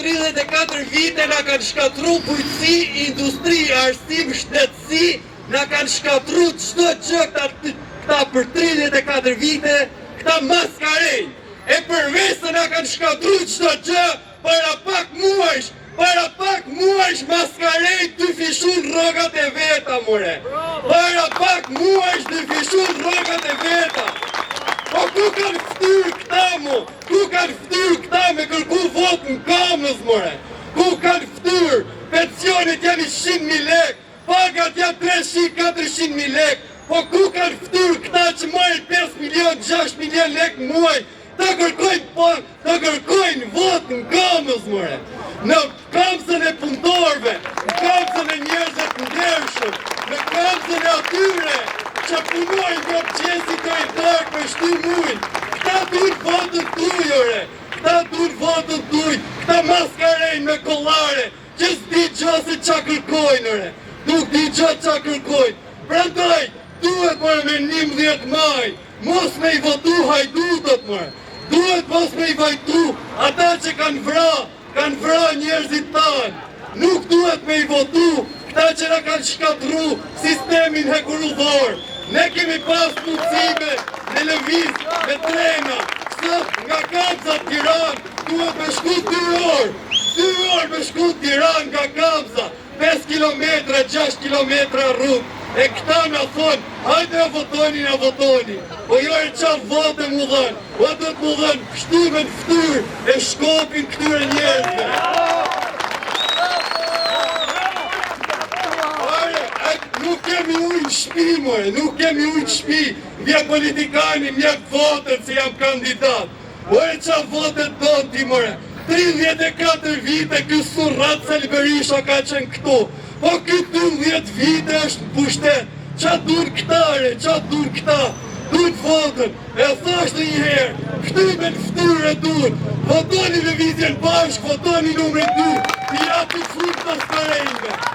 34 vite na kanë shkatru bujqësi, industri, arsim, shtetësi, na kanë shkatru çdo gjë këta për 34 vite, këta maskarejnë. E përveç se na kanë shkatru çdo gjë, para pak muajsh maskarejnë të fishun rrogat e veta, more. Para pak muajsh të fishun rrogat e veta. Po ku kanë ftyr këta, mo? Ku kanë ftyr këta me kërku vot në Kamës, more? Ku kanë ftyr? Pensionit janë 100.000 lek, pagat janë 300-400.000 lek. Po ku kanë ftyr këta që marrin 5 milion, 6 milion lek muaj? Ta kërkojnë vot në Kamës, more. Në kamësën e punëtorve, në kamësën e njerëzve të ndershëm, në kamësën e atyre që punojnë nga qesi të i dark me shtu mujnë. Këta duhet votën tuj, ore. Këta duhet votën tuj. Këta maskarejnë me kollare, që s'di gjo se qa kërkojnë, ore. Nuk di gjo qa kërkojnë. Prandaj, duhet more me 11 maj, mos me i votu hajdutët, more. Duhet mos me i vajtu ata që kanë vra njerëzit tanë. Nuk duhet me i votu këta që na kanë shkatru sistemin hekurudhor. Ne kemi pas mundësime në lëviz me trena. Sot nga Kamza Tiranë duhet me shku 2 orë. 2 orë me shku Tiranë nga Kamza. 5 kilometra, 6 kilometra rrugë. E këta nga thonë, hajde a votoni. Po jo e qa vote mu dhenë. Po do të mu dhenë pështume në ftyr e shkopin këtyre njerëzve. Nuk kemi ujnë shpi, more, nuk kemi ujnë shpi. Mjek politikani, mjek votën se jam kandidat. Po e qa votën tonë ti, more. 34 vite kësë Ratë Sali Berisha ka qenë këtu. Po këtë 12 vite është në pushtet. Qa dur këtare, qa dur këta? Dur votën, e thashtë një herë, shtyme në ftyre dur. Votoni Lëvizjen Bashkë, votoni numre 2, i api frut të skarejnve.